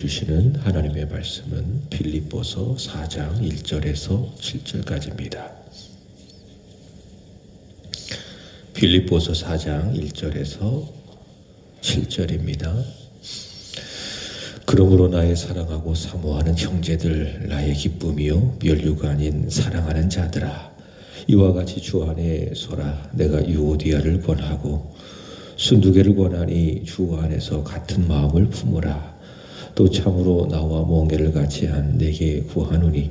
주시는 하나님의 말씀은 빌립보서 4장 1절에서 7절까지입니다. 빌립보서 4장 1절에서 7절입니다. 그러므로 나의 사랑하고 사모하는 형제들, 나의 기쁨이요 면류가 아닌 사랑하는 자들아, 이와 같이 주 안에 서라. 내가 유오디아를 권하고 순두개를 권하니 주 안에서 같은 마음을 품으라. 또 참으로 나와 멍게를 같이 한 내게 구하노니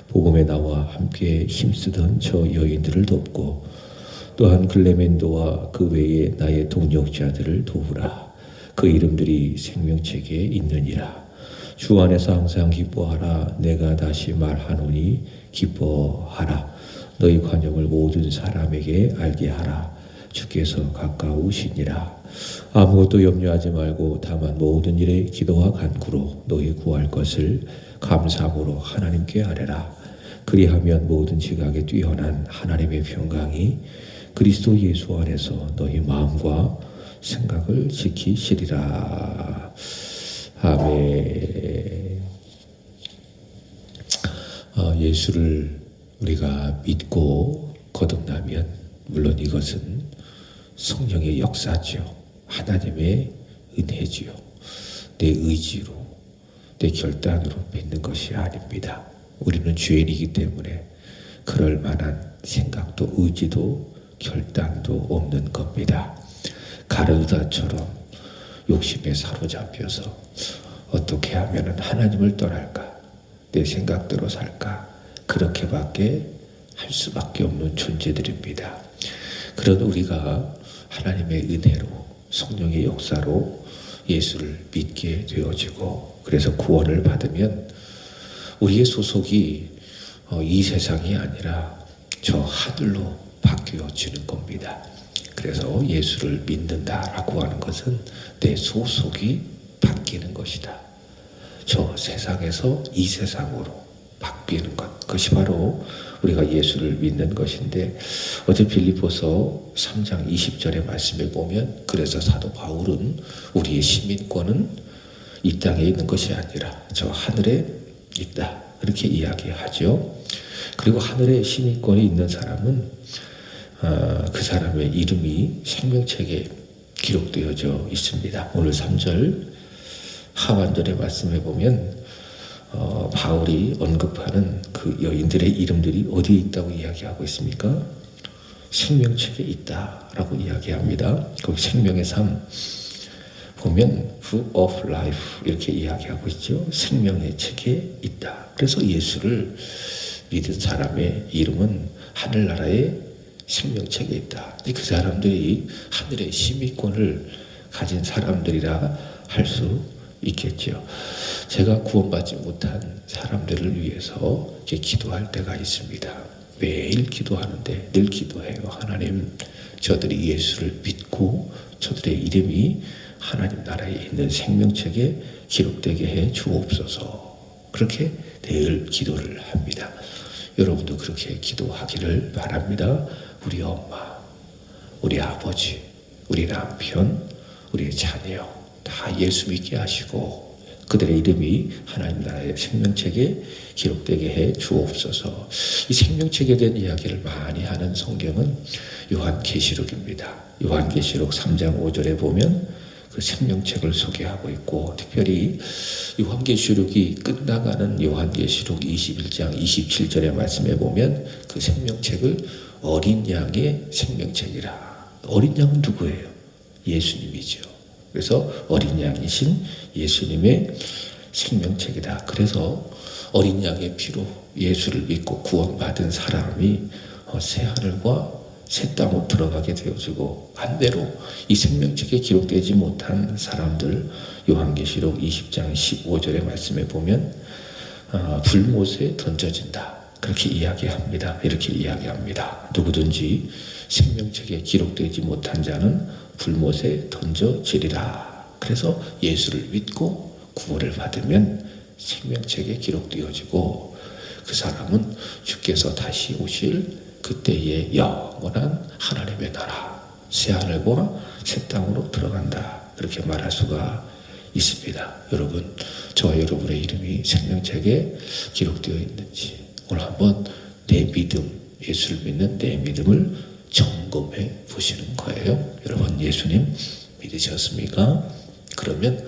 복음에 나와 함께 힘쓰던 저 여인들을 돕고 또한 클레멘도와 그 외에 나의 동역자들을 도우라. 그 이름들이 생명책에 있느니라. 주 안에서 항상 기뻐하라. 내가 다시 말하노니 기뻐하라. 너희 관용을 모든 사람에게 알게 하라. 주께서 가까우시니라. 아무것도 염려하지 말고 다만 모든 일에 기도와 간구로 너희 구할 것을 감사함으로 하나님께 아뢰라. 그리하면 모든 지각에 뛰어난 하나님의 평강이 그리스도 예수 안에서 너희 마음과 생각을 지키시리라. 아멘. 예수를 우리가 믿고 거듭나면 물론 이것은 성령의 역사죠. 하나님의 은혜지요. 내 의지로, 내 결단으로 믿는 것이 아닙니다. 우리는 죄인이기 때문에 그럴 만한 생각도 의지도 결단도 없는 겁니다. 가룟유다처럼 욕심에 사로잡혀서 어떻게 하면 하나님을 떠날까? 내 생각대로 살까? 그렇게밖에 할 수밖에 없는 존재들입니다. 그런 우리가 하나님의 은혜로 성령의 역사로 예수를 믿게 되어지고 그래서 구원을 받으면 우리의 소속이 이 세상이 아니라 저 하늘로 바뀌어지는 겁니다. 그래서 예수를 믿는다라고 하는 것은 내 소속이 바뀌는 것이다. 저 세상에서 이 세상으로 바뀌는 것, 그것이 바로 우리가 예수를 믿는 것인데, 어제 빌립보서 3장 20절의 말씀에 보면 그래서 사도 바울은 우리의 시민권은 이 땅에 있는 것이 아니라 저 하늘에 있다, 그렇게 이야기하죠. 그리고 하늘에 시민권이 있는 사람은 그 사람의 이름이 생명책에 기록되어져 있습니다. 오늘 3절 하반절의 말씀에 보면 바울이 언급하는 그 여인들의 이름들이 어디에 있다고 이야기하고 있습니까? 생명책에 있다라고 이야기합니다. 거기 생명의 삶 보면 Book of Life 이렇게 이야기하고 있죠. 생명의 책에 있다. 그래서 예수를 믿은 사람의 이름은 하늘나라의 생명책에 있다. 그 사람들이 하늘의 시민권을 가진 사람들이라 할 수 있겠죠. 제가 구원받지 못한 사람들을 위해서 기도할 때가 있습니다. 매일 기도하는데 늘 기도해요. 하나님, 저들이 예수를 믿고 저들의 이름이 하나님 나라에 있는 생명책에 기록되게 해 주옵소서. 그렇게 늘 기도를 합니다. 여러분도 그렇게 기도하기를 바랍니다. 우리 엄마, 우리 아버지, 우리 남편, 우리 자녀 다 예수 믿게 하시고 그들의 이름이 하나님 나라의 생명책에 기록되게 해 주옵소서. 이 생명책에 대한 이야기를 많이 하는 성경은 요한계시록입니다. 요한계시록 3장 5절에 보면 그 생명책을 소개하고 있고, 특별히 요한계시록이 끝나가는 요한계시록 21장 27절의 말씀에 보면 그 생명책을 어린 양의 생명책이라. 어린 양은 누구예요? 예수님이죠. 그래서 어린 양이신 예수님의 생명책이다. 그래서 어린 양의 피로 예수를 믿고 구원받은 사람이 새 하늘과 새 땅으로 들어가게 되어지고, 반대로 이 생명책에 기록되지 못한 사람들 요한계시록 20장 15절의 말씀에 보면 불못에 던져진다. 그렇게 이야기합니다. 이렇게 이야기합니다. 누구든지 생명책에 기록되지 못한 자는 불못에 던져지리라. 그래서 예수를 믿고 구원을 받으면 생명책에 기록되어지고 그 사람은 주께서 다시 오실 그때의 영원한 하나님의 나라, 새하늘과 새 땅으로 들어간다. 그렇게 말할 수가 있습니다. 여러분, 저와 여러분의 이름이 생명책에 기록되어 있는지 오늘 한번 내 믿음, 예수를 믿는 내 믿음을 점검해 보시는 거예요. 여러분, 예수님 믿으셨습니까? 그러면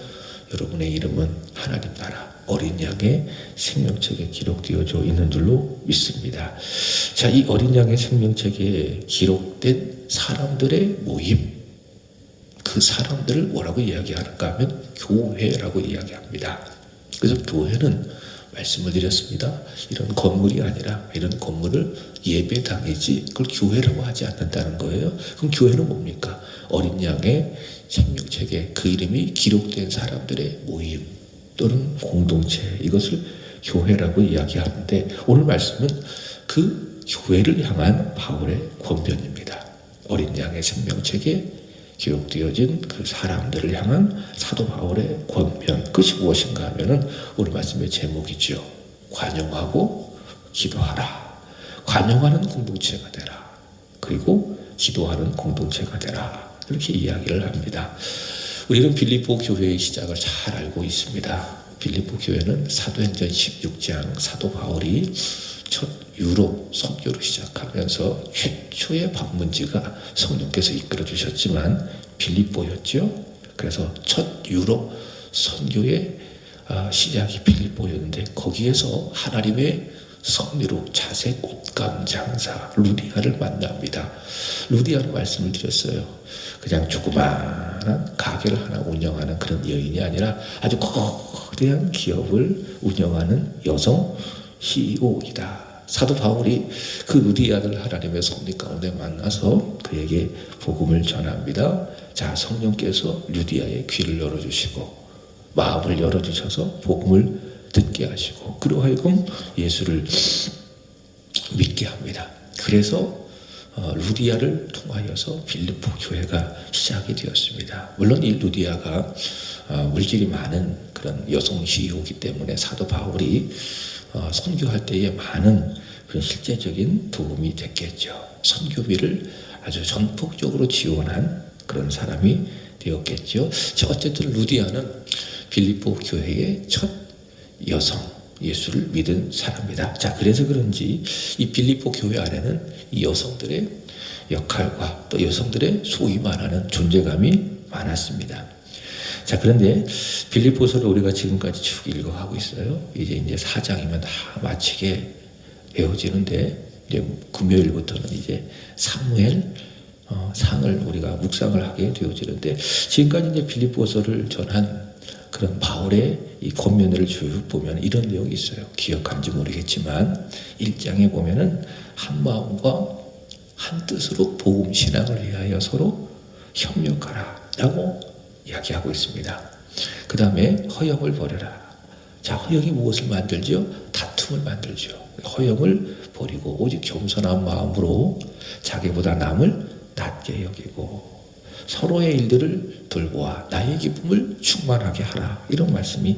여러분의 이름은 하나님 나라 어린 양의 생명책에 기록되어져 있는 줄로 믿습니다. 자, 이 어린 양의 생명책에 기록된 사람들의 모임, 그 사람들을 뭐라고 이야기하는가 하면 교회라고 이야기합니다. 그래서 교회는 말씀을 드렸습니다. 이런 건물이 아니라 이런 건물을 예배당이지 그걸 교회라고 하지 않는다는 거예요. 그럼 교회는 뭡니까? 어린 양의 생명책에 그 이름이 기록된 사람들의 모임 또는 공동체, 이것을 교회라고 이야기하는데 오늘 말씀은 그 교회를 향한 바울의 권면입니다. 어린 양의 생명책에 기록되어진 그 사람들을 향한 사도 바울의 권면, 그것이 무엇인가 하면은 오늘 말씀의 제목이죠. 관용하고 기도하라. 관용하는 공동체가 되라. 그리고 기도하는 공동체가 되라. 이렇게 이야기를 합니다. 우리는 빌립보 교회의 시작을 잘 알고 있습니다. 빌립보 교회는 사도행전 16장 사도 바울이 첫 유럽 선교를 시작하면서 최초의 방문지가 성령께서 이끌어 주셨지만 빌립보였죠. 그래서 첫 유럽 선교의 시작이 빌립보였는데 거기에서 하나님의 성리로 자색 옷감 장사 루디아를 만납니다. 루디아는 말씀을 드렸어요. 그냥 조그마한 가게를 하나 운영하는 그런 여인이 아니라 아주 거대한 기업을 운영하는 여성 CEO이다. 사도 바울이 그 루디아를 하나님의 섭리 가운데 만나서 그에게 복음을 전합니다. 자, 성령께서 루디아의 귀를 열어주시고 마음을 열어주셔서 복음을 듣게 하시고 그로 하여금 예수를 믿게 합니다. 그래서 루디아를 통하여서 빌립보 교회가 시작이 되었습니다. 물론 이 루디아가 물질이 많은 그런 여성 CEO이기 때문에 사도 바울이 선교할 때에 많은 그런 실제적인 도움이 됐겠죠. 선교비를 아주 전폭적으로 지원한 그런 사람이 되었겠죠. 어쨌든 루디아는 빌립보 교회의 첫 여성, 예수를 믿은 사람이다. 자, 그래서 그런지 이 빌립보 교회 안에는 이 여성들의 역할과 또 여성들의 소위 말하는 존재감이 많았습니다. 자, 그런데 빌립보서를 우리가 지금까지 쭉 읽어가고 있어요. 이제 4장이면 다 마치게 되어지는데 이제 금요일부터는 이제 사무엘 상을 우리가 묵상을 하게 되어지는데 지금까지 이제 빌립보서를 전한 그런 바울의 이 권면을 쭉 보면 이런 내용이 있어요. 기억한지 모르겠지만 1장에 보면은 한 마음과 한 뜻으로 복음 신앙을 위하여 서로 협력하라 라고 이야기하고 있습니다. 그 다음에 허영을 버려라. 자, 허영이 무엇을 만들죠? 다툼을 만들죠. 허영을 버리고 오직 겸손한 마음으로 자기보다 남을 낮게 여기고 서로의 일들을 돌보아 나의 기쁨을 충만하게 하라. 이런 말씀이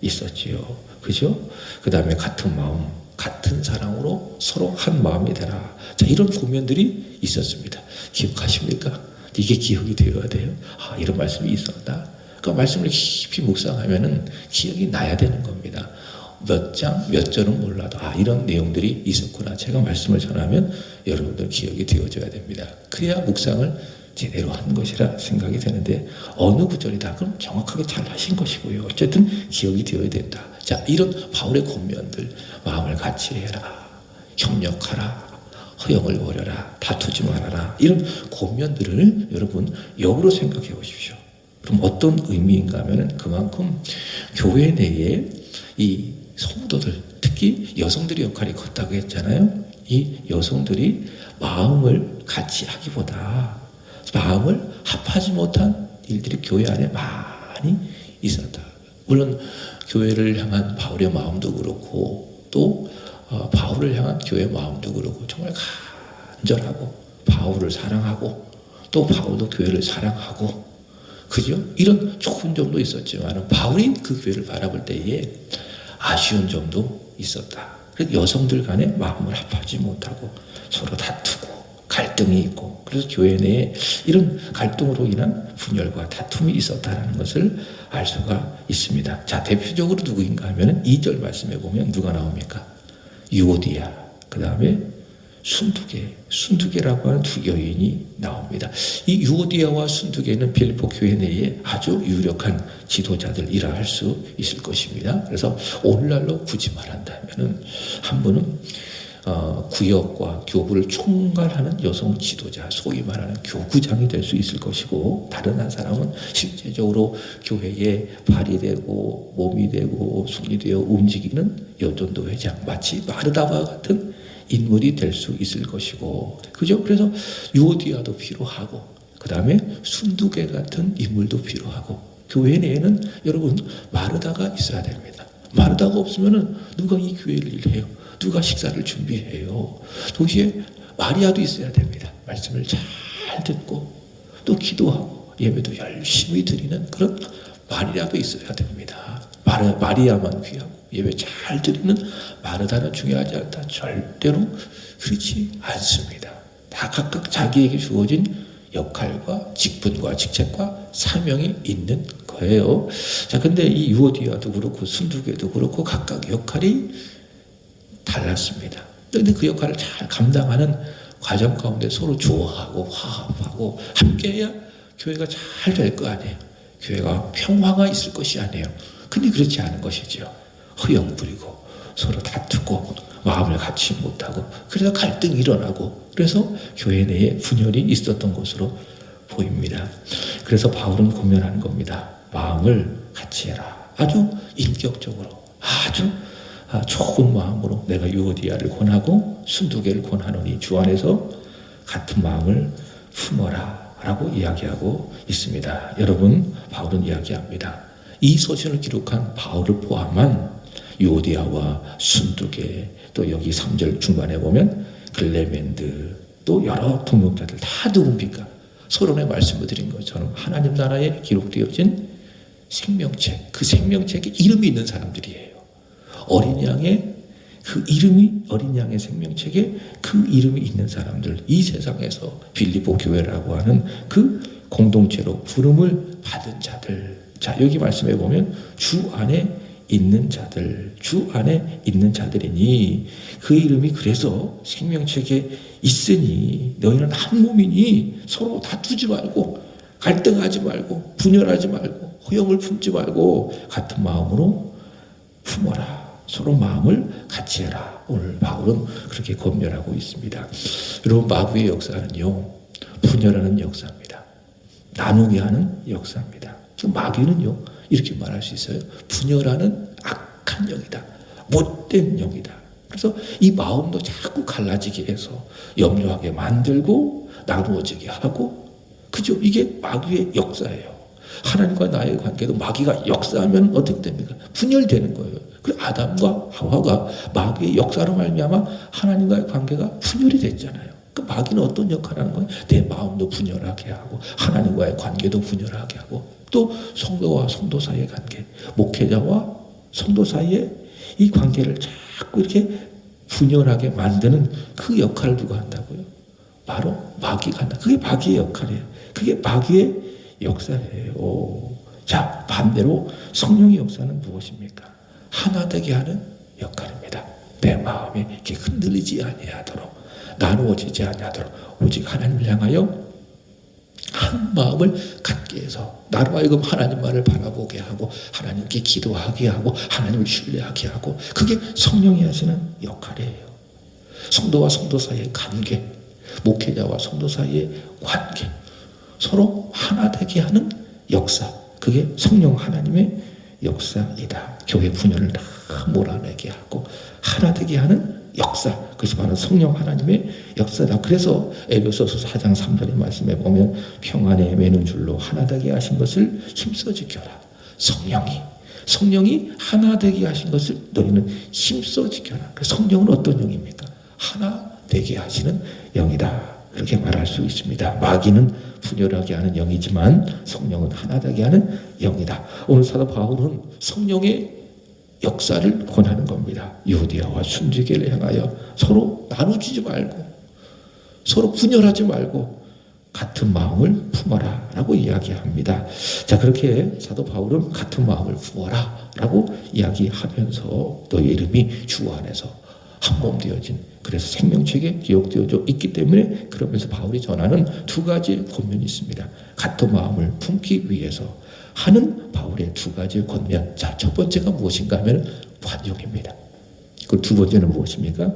있었지요. 그죠? 그 다음에 같은 마음, 같은 사랑으로 서로 한 마음이 되라. 자, 이런 고면들이 있었습니다. 기억하십니까? 이게 기억이 되어야 돼요. 이런 말씀이 있었다. 그 말씀을 깊이 묵상하면은 기억이 나야 되는 겁니다. 몇 장, 몇 절은 몰라도 이런 내용들이 있었구나. 제가 말씀을 전하면 여러분들 기억이 되어져야 됩니다. 그래야 묵상을 제대로 한 것이라 생각이 되는데 어느 구절이다. 그럼 정확하게 잘 하신 것이고요. 어쨌든 기억이 되어야 된다. 자, 이런 바울의 권면들, 마음을 같이 해라, 협력하라, 허영을 버려라, 다투지 말아라. 이런 권면들을 여러분 역으로 생각해 보십시오. 그럼 어떤 의미인가 하면은 그만큼 교회 내에 이 성도들, 특히 여성들의 역할이 컸다고 했잖아요. 이 여성들이 마음을 같이 하기보다 마음을 합하지 못한 일들이 교회 안에 많이 있었다. 물론 교회를 향한 바울의 마음도 그렇고 또 바울을 향한 교회의 마음도 그렇고 정말 간절하고 바울을 사랑하고 또 바울도 교회를 사랑하고 그죠? 이런 좋은 점도 있었지만 바울이 그 교회를 바라볼 때에 아쉬운 점도 있었다. 그래서 여성들 간에 마음을 합하지 못하고 서로 다투고 갈등이 있고, 그래서 교회 내에 이런 갈등으로 인한 분열과 다툼이 있었다는 것을 알 수가 있습니다. 자, 대표적으로 누구인가 하면 2절 말씀에 보면 누가 나옵니까? 유오디아, 그 다음에 순두계라고 하는 두 여인이 나옵니다. 이 유오디아와 순두계는 빌립보 교회 내에 아주 유력한 지도자들이라 할 수 있을 것입니다. 그래서 오늘날로 굳이 말한다면은 한 분은 구역과 교부를 총괄하는 여성 지도자, 소위 말하는 교구장이 될 수 있을 것이고, 다른 한 사람은 실제적으로 교회에 발이 되고 몸이 되고 손이 되어 움직이는 여전도 회장, 마치 마르다와 같은 인물이 될 수 있을 것이고, 그죠? 그래서 유오디아도 필요하고, 그 다음에 순두계 같은 인물도 필요하고, 교회 내에는 여러분 마르다가 있어야 됩니다. 마르다가 없으면은 누가 이 교회를 일해요? 누가 식사를 준비해요? 동시에 마리아도 있어야 됩니다. 말씀을 잘 듣고 또 기도하고 예배도 열심히 드리는 그런 마리아도 있어야 됩니다. 마리아만 귀하고 예배 잘 드리는 마르다는 중요하지 않다. 절대로 그렇지 않습니다. 다 각각 자기에게 주어진 역할과 직분과 직책과 사명이 있는 거예요. 자, 근데 이 유오디아도 그렇고 순두계도 그렇고 각각 역할이 달랐습니다. 그런데 그 역할을 잘 감당하는 과정 가운데 서로 좋아하고 화합하고 함께해야 교회가 잘 될 거 아니에요. 교회가 평화가 있을 것이 아니에요. 근데 그렇지 않은 것이죠. 허영 부리고 서로 다투고 마음을 같이 못하고, 그래서 갈등이 일어나고, 그래서 교회 내에 분열이 있었던 것으로 보입니다. 그래서 바울은 고면하는 겁니다. 마음을 같이 해라. 아주 인격적으로, 아주 좋은 마음으로 내가 유오디아를 권하고 순두계를 권하노니 주 안에서 같은 마음을 품어라 라고 이야기하고 있습니다. 여러분, 바울은 이야기합니다. 이 서신을 기록한 바울을 포함한 유오디아와 순두계, 또 여기 3절 중반에 보면 글레멘드, 또 여러 동역자들 다 누굽니까? 서론에 말씀을 드린 것처럼 하나님 나라에 기록되어진 생명책, 그 생명책에 이름이 있는 사람들이에요. 어린 양의 그 이름이, 어린 양의 생명책에 그 이름이 있는 사람들, 이 세상에서 빌립보 교회라고 하는 그 공동체로 부름을 받은 자들. 자, 여기 말씀해 보면 주 안에 있는 자들, 주 안에 있는 자들이니 그 이름이 그래서 생명책에 있으니 너희는 한 몸이니 서로 다투지 말고 갈등하지 말고 분열하지 말고 허영을 품지 말고 같은 마음으로 품어라. 서로 마음을 같이 해라. 오늘 바울은 그렇게 권면하고 있습니다. 여러분, 마귀의 역사는요, 분열하는 역사입니다. 나누게 하는 역사입니다. 마귀는요, 이렇게 말할 수 있어요. 분열하는 악한 영이다. 못된 영이다. 그래서 이 마음도 자꾸 갈라지게 해서 염려하게 만들고 나누어지게 하고, 그죠? 이게 마귀의 역사예요. 하나님과 나의 관계도 마귀가 역사하면 어떻게 됩니까? 분열되는 거예요. 그 아담과 하와가 마귀의 역사로 말미암아 하나님과의 관계가 분열이 됐잖아요. 그 마귀는 어떤 역할을 하는 거예요? 내 마음도 분열하게 하고 하나님과의 관계도 분열하게 하고, 또 성도와 성도 사이의 관계, 목회자와 성도 사이의 이 관계를 자꾸 이렇게 분열하게 만드는 그 역할을 누가 한다고요? 바로 마귀가 한다. 그게 마귀의 역할이에요. 그게 마귀의 역사예요. 자, 반대로 성령의 역사는 무엇입니까? 하나 되게 하는 역할입니다. 내 마음이 이렇게 흔들리지 아니하도록, 나누어지지 아니하도록 오직 하나님을 향하여 한 마음을 갖게 해서 나로 하여금 하나님만을 바라보게 하고 하나님께 기도하게 하고 하나님을 신뢰하게 하고, 그게 성령이 하시는 역할이에요. 성도와 성도 사이의 관계, 목회자와 성도 사이의 관계, 서로 하나 되게 하는 역사, 그게 성령 하나님의 역사이다. 교회 분열을 다 몰아내게 하고 하나 되게 하는 역사, 그것이 바로 성령 하나님의 역사다. 그래서 에베소서 4장 3절의 말씀에 보면 평안에 매는 줄로 하나 되게 하신 것을 힘써 지켜라. 성령이 하나 되게 하신 것을 너희는 힘써 지켜라. 성령은 어떤 영입니까? 하나 되게 하시는 영이다. 그렇게 말할 수 있습니다. 마귀는 분열하게 하는 영이지만 성령은 하나 되게 하는 영이다. 오늘 사도 바울은 성령의 역사를 권하는 겁니다. 유오디아와 순두계를 향하여 서로 나누지 말고 서로 분열하지 말고 같은 마음을 품어라 라고 이야기합니다. 자, 그렇게 사도 바울은 같은 마음을 품어라 라고 이야기하면서 너의 이름이 주 안에서 한 몸 되어진, 그래서 생명책에 기록되어져 있기 때문에, 그러면서 바울이 전하는 두 가지 권면이 있습니다. 같은 마음을 품기 위해서 하는 바울의 두 가지 권면. 자, 첫 번째가 무엇인가 하면 관용입니다. 그 두 번째는 무엇입니까?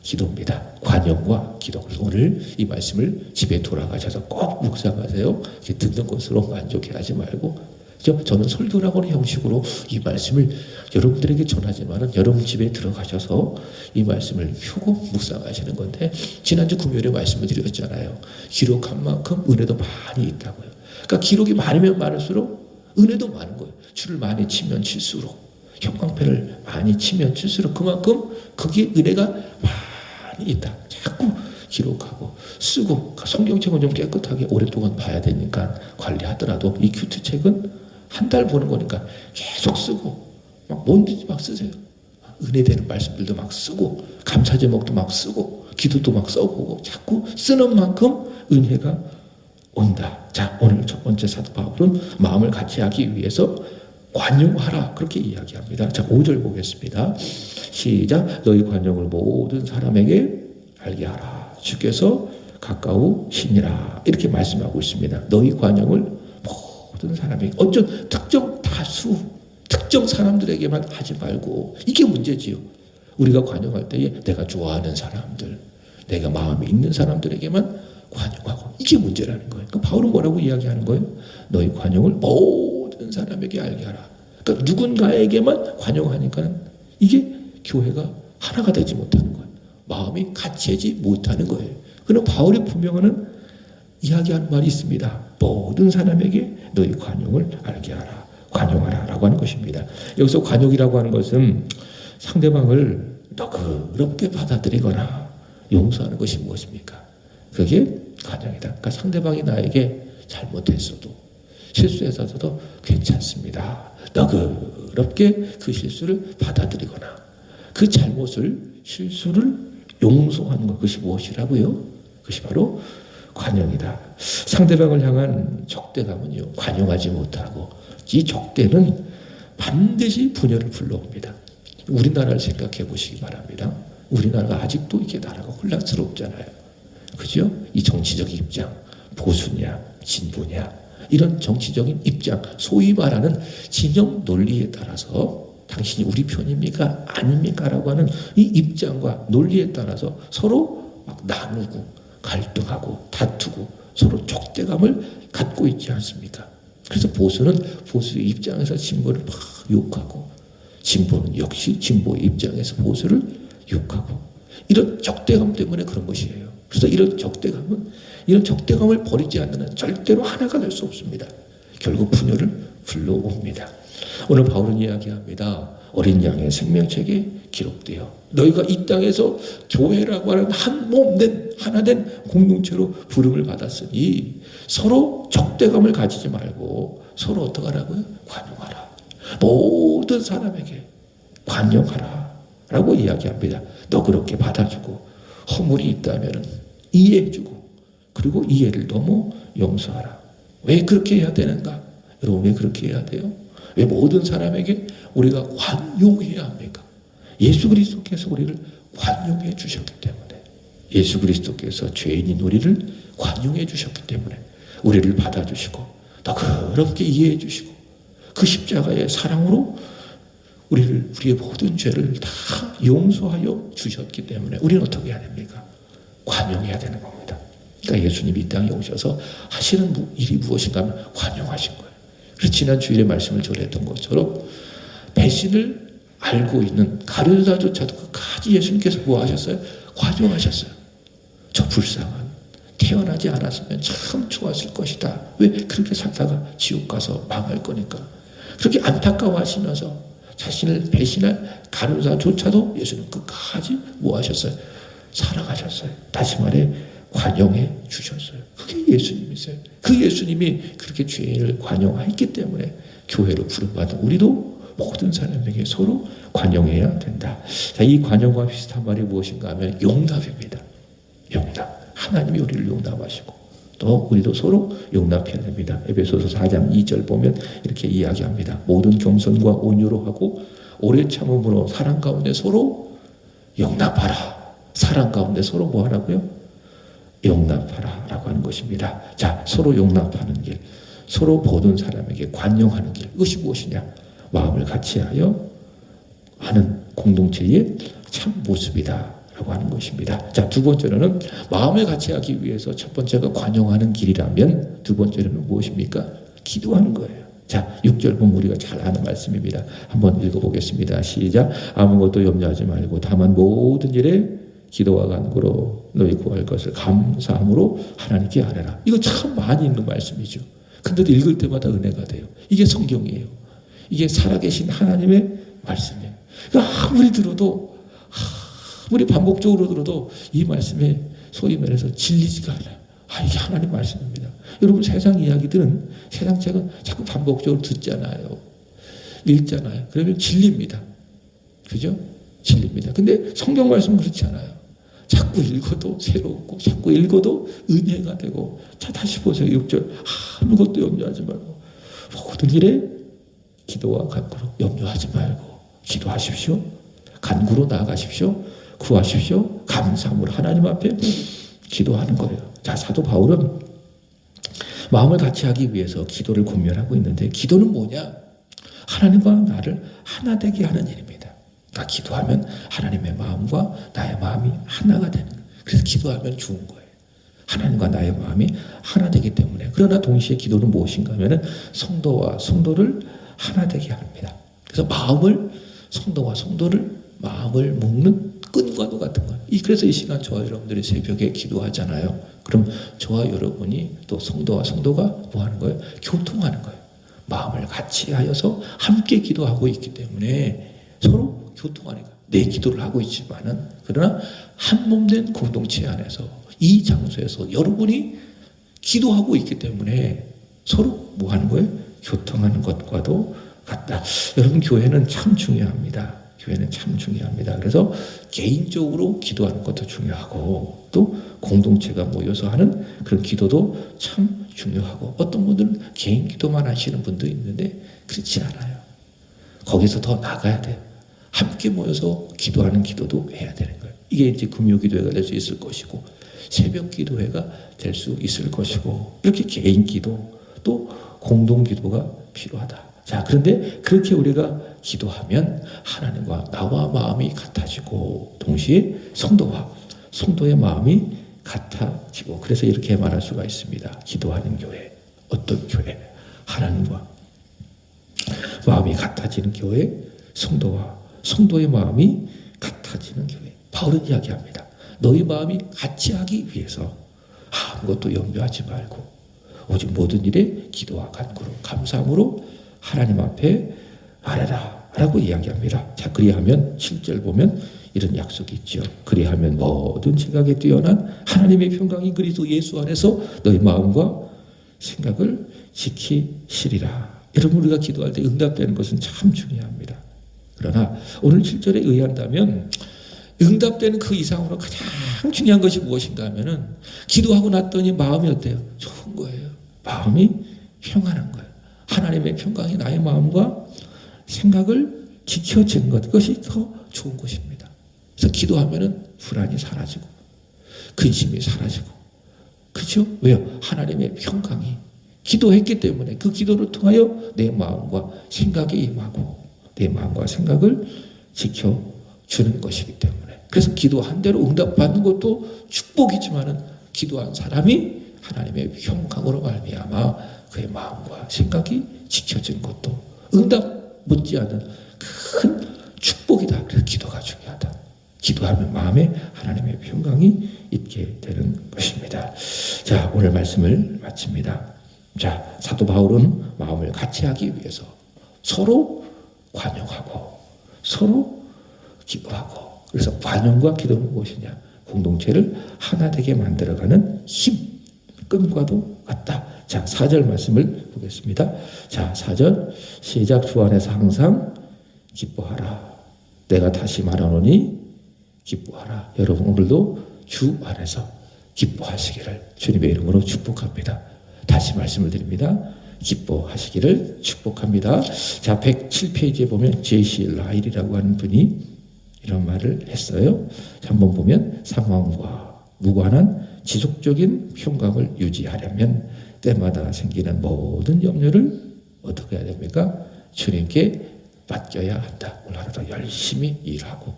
기도입니다. 관용과 기도. 오늘 이 말씀을 집에 돌아가셔서 꼭 묵상하세요. 듣는 것으로 만족해하지 말고, 저는 설교라고 하는 형식으로 이 말씀을 여러분들에게 전하지만 여러분 집에 들어가셔서 이 말씀을 펴고 묵상하시는 건데, 지난주 금요일에 말씀을 드렸잖아요. 기록한 만큼 은혜도 많이 있다고요. 그러니까 기록이 많으면 많을수록 은혜도 많은 거예요. 줄을 많이 치면 칠수록, 형광펜을 많이 치면 칠수록 그만큼 거기에 은혜가 많이 있다. 자꾸 기록하고 쓰고, 성경책은 좀 깨끗하게 오랫동안 봐야 되니까 관리하더라도 이 큐트책은 한 달 보는 거니까 계속 쓰고, 막 뭔지 막 쓰세요. 은혜 되는 말씀들도 막 쓰고, 감사 제목도 막 쓰고, 기도도 막 써보고, 자꾸 쓰는 만큼 은혜가 온다. 자, 오늘 첫 번째 사도 바울은 마음을 같이 하기 위해서 관용하라 그렇게 이야기합니다. 자, 5절 보겠습니다. 시작. 너희 관용을 모든 사람에게 알게 하라. 주께서 가까우시니라. 이렇게 말씀하고 있습니다. 너희 관용을 모든 사람에게, 어쩐 특정 다수, 특정 사람들에게만 하지 말고, 이게 문제지요. 우리가 관용할 때에 내가 좋아하는 사람들, 내가 마음이 있는 사람들에게만 관용하고, 이게 문제라는 거예요. 그러니까 바울은 뭐라고 이야기하는 거예요? 너희 관용을 모든 사람에게 알게 하라. 그러니까 누군가에게만 관용하니까 이게 교회가 하나가 되지 못하는 거예요. 마음이 같이하지 못하는 거예요. 그러나 바울이 분명한 이야기하는 말이 있습니다. 모든 사람에게 너희 관용을 알게 하라. 관용하라 라고 하는 것입니다. 여기서 관용이라고 하는 것은 상대방을 너그럽게 받아들이거나 용서하는 것이 무엇입니까? 그게 관용이다. 그러니까 상대방이 나에게 잘못했어도, 실수했어도 괜찮습니다. 너그럽게 그 실수를 받아들이거나 그 잘못을, 실수를 용서하는 것, 그것이 무엇이라고요? 그것이 바로 관용이다. 상대방을 향한 적대감은요, 관용하지 못하고, 이 적대는 반드시 분열을 불러옵니다. 우리나라를 생각해 보시기 바랍니다. 우리나라가 아직도 이게 나라가 혼란스럽잖아요. 그죠? 이 정치적 입장, 보수냐, 진보냐, 이런 정치적인 입장, 소위 말하는 진영 논리에 따라서 당신이 우리 편입니까? 아닙니까? 라고 하는 이 입장과 논리에 따라서 서로 막 나누고, 갈등하고, 다투고, 서로 적대감을 갖고 있지 않습니까? 그래서 보수는 보수의 입장에서 진보를 막 욕하고, 진보는 역시 진보의 입장에서 보수를 욕하고, 이런 적대감 때문에 그런 것이에요. 그래서 이런 적대감을 버리지 않는 절대로 하나가 될 수 없습니다. 결국 분열을 불러옵니다. 오늘 바울은 이야기합니다. 어린 양의 생명책에 기록되어 너희가 이 땅에서 교회라고 하는 한 몸 된 하나 된 공동체로 부름을 받았으니 서로 적대감을 가지지 말고 서로 어떻게 하라고요? 관용하라. 모든 사람에게 관용하라 라고 이야기합니다. 너그럽게 받아주고, 허물이 있다면 이해해주고, 그리고 이해를 너무 용서하라. 왜 그렇게 해야 되는가? 여러분, 왜 그렇게 해야 돼요? 왜 모든 사람에게 우리가 관용해야 합니까? 예수 그리스도께서 우리를 관용해 주셨기 때문에, 예수 그리스도께서 죄인인 우리를 관용해 주셨기 때문에 우리를 받아주시고 너그럽게 이해해 주시고 그 십자가의 사랑으로 우리의 모든 죄를 다 용서하여 주셨기 때문에 우리는 어떻게 해야 됩니까? 관용해야 되는 겁니다. 그러니까 예수님이 이 땅에 오셔서 하시는 일이 무엇인가 하면 관용하신 거예요. 그래서 지난 주일에 말씀을 전했던 것처럼 배신을 알고 있는 가룟유다조차도 끝까지 예수님께서 뭐 하셨어요? 관용하셨어요. 저 불쌍한, 태어나지 않았으면 참 좋았을 것이다. 왜 그렇게 살다가 지옥 가서 망할 거니까. 그렇게 안타까워하시면서 자신을 배신할 가룟유다조차도 예수님 끝까지 뭐 하셨어요? 사랑하셨어요. 다시 말해 관용해 주셨어요. 그게 예수님이세요. 그 예수님이 그렇게 죄인을 관용했기 때문에 교회로 부름받은 우리도 모든 사람에게 서로 관용해야 된다. 자, 이 관용과 비슷한 말이 무엇인가 하면 용납입니다. 용납. 하나님이 우리를 용납하시고 또 우리도 서로 용납해야 됩니다. 에베소서 4장 2절 보면 이렇게 이야기합니다. 모든 겸손과 온유로 하고 오래 참음으로 사랑 가운데 서로 용납하라. 사랑 가운데 서로 뭐 하라고요? 용납하라 라고 하는 것입니다. 자, 서로 용납하는 길, 서로 보는 사람에게 관용하는 길, 이것이 무엇이냐? 마음을 같이하여 하는 공동체의 참 모습이다 라고 하는 것입니다. 자, 두 번째로는 마음을 같이하기 위해서 첫 번째가 관용하는 길이라면 두 번째로는 무엇입니까? 기도하는 거예요. 자, 6절 보면 우리가 잘 아는 말씀입니다. 한번 읽어보겠습니다. 시작. 아무것도 염려하지 말고 다만 모든 일에 기도와 간구로 너희 구할 것을 감사함으로 하나님께 아뢰라. 이거 참 많이 읽는 말씀이죠. 근데도 읽을 때마다 은혜가 돼요. 이게 성경이에요. 이게 살아계신 하나님의 말씀이에요. 그러니까 아무리 들어도 아무리 반복적으로 들어도 이 말씀에 소위 말해서 질리지가 않아요. 이게 하나님 말씀입니다. 여러분 세상 이야기들은 세상 책은 자꾸 반복적으로 듣잖아요. 읽잖아요. 그러면 질립니다. 그죠? 질립니다. 근데 성경 말씀은 그렇지 않아요. 자꾸 읽어도 새롭고 자꾸 읽어도 은혜가 되고. 자, 다시 보세요. 6절. 아무것도 염려하지 말고 모든 일에 기도와 간구로 염려하지 말고 기도하십시오. 간구로 나아가십시오. 구하십시오. 감사함으로 하나님 앞에 기도하는 거예요. 자, 사도 바울은 마음을 같이 하기 위해서 기도를 권면하고 있는데 기도는 뭐냐? 하나님과 나를 하나 되게 하는 일입니다. 그러니까 기도하면 하나님의 마음과 나의 마음이 하나가 되는 거예요. 그래서 기도하면 좋은 거예요. 하나님과 나의 마음이 하나 되기 때문에. 그러나 동시에 기도는 무엇인가 하면은 성도와 성도를 하나 되게 합니다. 그래서 마음을 성도와 성도를 마음을 묶는 끈과도 같은 거예요. 그래서 이 시간 저와 여러분들이 새벽에 기도하잖아요. 그럼 저와 여러분이 또 성도와 성도가 뭐 하는 거예요? 교통하는 거예요. 마음을 같이 하여서 함께 기도하고 있기 때문에 서로 교통하는 거예요. 내 기도를 하고 있지만은 그러나 한 몸 된 공동체 안에서 이 장소에서 여러분이 기도하고 있기 때문에 서로 뭐 하는 거예요? 교통하는 것과도 같다. 여러분 교회는 참 중요합니다. 교회는 참 중요합니다. 그래서 개인적으로 기도하는 것도 중요하고 또 공동체가 모여서 하는 그런 기도도 참 중요하고 어떤 분들은 개인 기도만 하시는 분도 있는데 그렇지 않아요. 거기서 더 나가야 돼요. 함께 모여서 기도하는 기도도 해야 되는 거예요. 이게 이제 금요기도회가 될 수 있을 것이고 새벽 기도회가 될 수 있을 것이고 이렇게 개인 기도 또 공동 기도가 필요하다. 자, 그런데 그렇게 우리가 기도하면 하나님과 나와 마음이 같아지고 동시에 성도와 성도의 마음이 같아지고 그래서 이렇게 말할 수가 있습니다. 기도하는 교회, 어떤 교회? 하나님과 마음이 같아지는 교회, 성도와 성도의 마음이 같아지는 교회. 바울은 이야기합니다. 너희 마음이 같이 하기 위해서 아무것도 염려하지 말고 오직 모든 일에 기도와 간구로 감사함으로 하나님 앞에 아뢰라 라고 이야기합니다. 자, 그리하면 7절 보면 이런 약속이 있죠. 그리하면 모든 지각에 뛰어난 하나님의 평강이 그리스도 예수 안에서 너희 마음과 생각을 지키시리라. 여러분 우리가 기도할 때 응답되는 것은 참 중요합니다. 그러나 오늘 7절에 의한다면 응답되는 그 이상으로 가장 중요한 것이 무엇인가 하면은 기도하고 났더니 마음이 어때요? 좋은 거예요. 마음이 평안한 거예요. 하나님의 평강이 나의 마음과 생각을 지켜준 것, 그것이 더 좋은 것입니다. 그래서 기도하면은 불안이 사라지고 근심이 사라지고 그렇죠? 왜요? 하나님의 평강이 기도했기 때문에 그 기도를 통하여 내 마음과 생각이 임하고 내 마음과 생각을 지켜주는 것이기 때문에 그래서 기도한 대로 응답받는 것도 축복이지만은 기도한 사람이 하나님의 평강으로 말미암아 그의 마음과 생각이 지켜진 것도 응답 못지않은 큰 축복이다. 그래서 기도가 중요하다. 기도하면 마음에 하나님의 평강이 있게 되는 것입니다. 자, 오늘 말씀을 마칩니다. 자, 사도 바울은 마음을 같이 하기 위해서 서로 관용하고 서로 기도하고 그래서 관용과 기도는 무엇이냐? 공동체를 하나 되게 만들어가는 힘, 끈과도 같다. 자, 4절 말씀을 보겠습니다. 자, 4절 시작. 주 안에서 항상 기뻐하라. 내가 다시 말하노니 기뻐하라. 여러분 오늘도 주 안에서 기뻐하시기를 주님의 이름으로 축복합니다. 다시 말씀을 드립니다. 기뻐하시기를 축복합니다. 자, 107페이지에 보면 제시 라일이라고 하는 분이 이런 말을 했어요. 한번 보면 상황과 무관한 지속적인 평강을 유지하려면 때마다 생기는 모든 염려를 어떻게 해야 됩니까? 주님께 맡겨야 한다. 오늘 하루도 열심히 일하고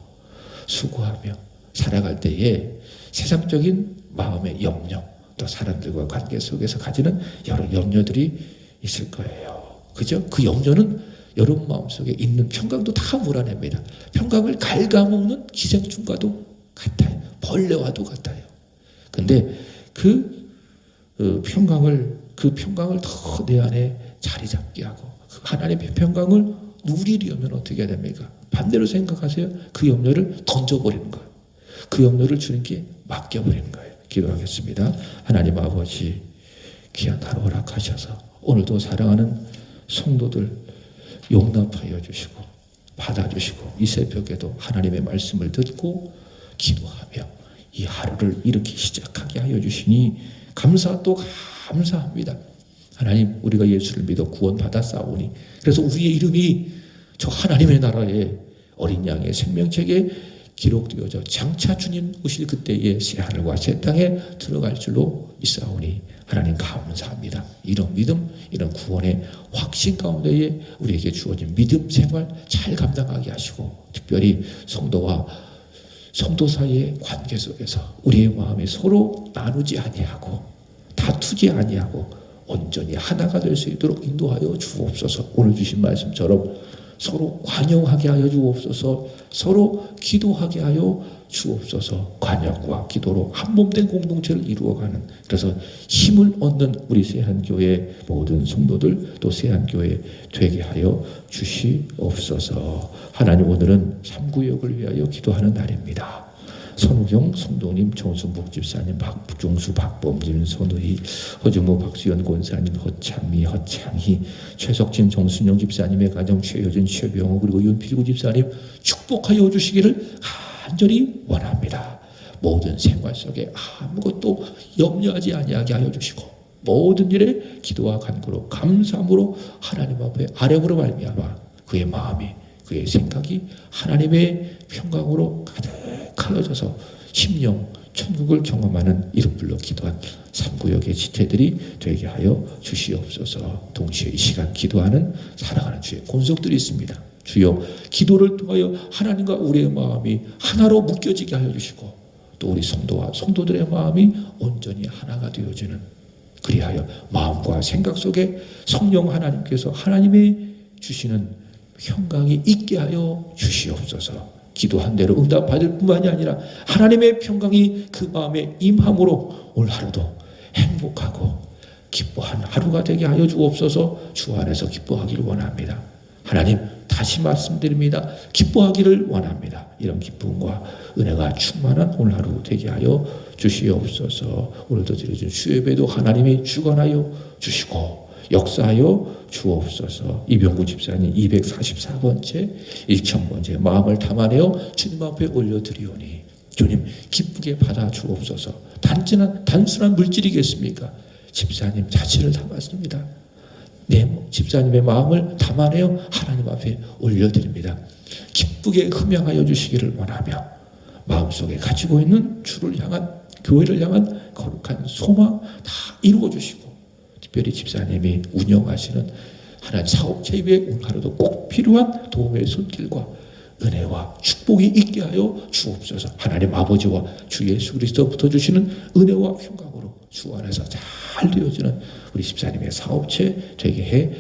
수고하며 살아갈 때에 세상적인 마음의 염려, 또 사람들과 관계 속에서 가지는 여러 염려들이 있을 거예요. 그죠? 그 염려는 여러분 마음속에 있는 평강도 다 몰아냅니다. 평강을 갉아먹는 기생충과도 같아요. 벌레와도 같아요. 근데 그 평강을 더 내 안에 자리 잡게 하고 그 하나님의 평강을 누리려면 어떻게 해야 됩니까? 반대로 생각하세요. 그 염려를 던져버리는 거예요. 그 염려를 주님께 맡겨버리는 거예요. 기도하겠습니다. 하나님 아버지, 귀한 하루 허락하셔서 오늘도 사랑하는 성도들 용납하여 주시고 받아주시고 이 새벽에도 하나님의 말씀을 듣고 기도하며 이 하루를 이렇게 시작하게 하여 주시니 감사 또 감사합니다. 하나님, 우리가 예수를 믿어 구원 받았사오니 그래서 우리의 이름이 저 하나님의 나라에 어린 양의 생명책에 기록되어져 장차 주님 오실 그때에 새 하늘과 새 땅에 들어갈 줄로 있사오니 하나님 감사합니다. 이런 믿음, 이런 구원의 확신 가운데에 우리에게 주어진 믿음 생활 잘 감당하게 하시고 특별히 성도와 성도 사이의 관계 속에서 우리의 마음이 서로 나누지 아니하고 다투지 아니하고 온전히 하나가 될 수 있도록 인도하여 주옵소서. 오늘 주신 말씀처럼 서로 관용하게 하여 주옵소서. 서로 기도하게 하여 주옵소서. 관용과 기도로 한몸된 공동체를 이루어가는, 그래서 힘을 얻는 우리 세한교회 모든 성도들 또 세한교회 되게 하여 주시옵소서. 하나님, 오늘은 3구역을 위하여 기도하는 날입니다. 선우경 성도님, 정순복 집사님, 박종수, 박범진, 선우희, 허정모, 박수연 권사님, 허창미, 허창희, 최석진, 정순영 집사님의 가정, 최효진, 최병호, 그리고 윤필구 집사님 축복하여 주시기를 간절히 원합니다. 모든 생활 속에 아무것도 염려하지 아니하게 하여 주시고 모든 일에 기도와 간구로 감사함으로 하나님 앞에 아뢰므로 말미암아 그의 마음이, 그의 생각이 하나님의 평강으로 가득하여져서 심령 천국을 경험하는 이름 불러 기도한 3구역의 지체들이 되게 하여 주시옵소서. 동시에 이 시간 기도하는 사랑하는 주의 권속들이 있습니다. 주여, 기도를 통하여 하나님과 우리의 마음이 하나로 묶여지게 하여 주시고 또 우리 성도와 성도들의 마음이 온전히 하나가 되어지는, 그리하여 마음과 생각 속에 성령 하나님께서 하나님의 주시는 평강이 있게 하여 주시옵소서. 기도한 대로 응답받을 뿐만이 아니라 하나님의 평강이 그 마음에 임함으로 오늘 하루도 행복하고 기뻐하는 하루가 되게 하여 주옵소서. 주 안에서 기뻐하기를 원합니다. 하나님, 다시 말씀드립니다. 기뻐하기를 원합니다. 이런 기쁨과 은혜가 충만한 오늘 하루 되게 하여 주시옵소서. 오늘도 드려준 수요예배도 하나님이 주관하여 주시고 역사하여 주옵소서. 이병구 집사님 244번째 1000번째 마음을 담아내어 주님 앞에 올려드리오니 주님 기쁘게 받아 주옵소서. 단순한 물질이겠습니까? 집사님 자체를 담았습니다. 집사님의 마음을 담아내어 하나님 앞에 올려드립니다. 기쁘게 흠양하여 주시기를 원하며 마음속에 가지고 있는 주를 향한, 교회를 향한 거룩한 소망 다 이루어 주시고 특별히 집사님이 운영하시는 하나님 사업체 위에 오늘 하루도 꼭 필요한 도움의 손길과 은혜와 축복이 있게 하여 주옵소서. 하나님 아버지와 주 예수 그리스도부터 주시는 은혜와 평강으로 주 안에서 잘 되어지는 우리 집사님의 사업체 되게 해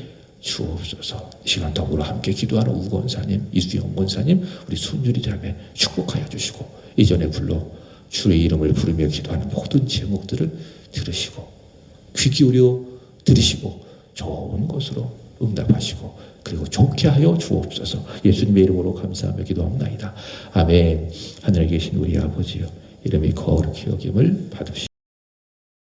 주옵소서. 이 시간 더불어 함께 기도하는 우 권사님, 이수영 권사님, 우리 순유리 자매 축복하여 주시고 이전에 불러 주의 이름을 부르며 기도하는 모든 제목들을 들으시고 귀 기울여 들으시고 좋은 것으로 응답하시고 그리고 좋게 하여 주옵소서. 예수님의 이름으로 감사하며 기도합나이다. 아멘. 하늘에 계신 우리 아버지여, 이름이 거룩히 여김을 받으시옵소서.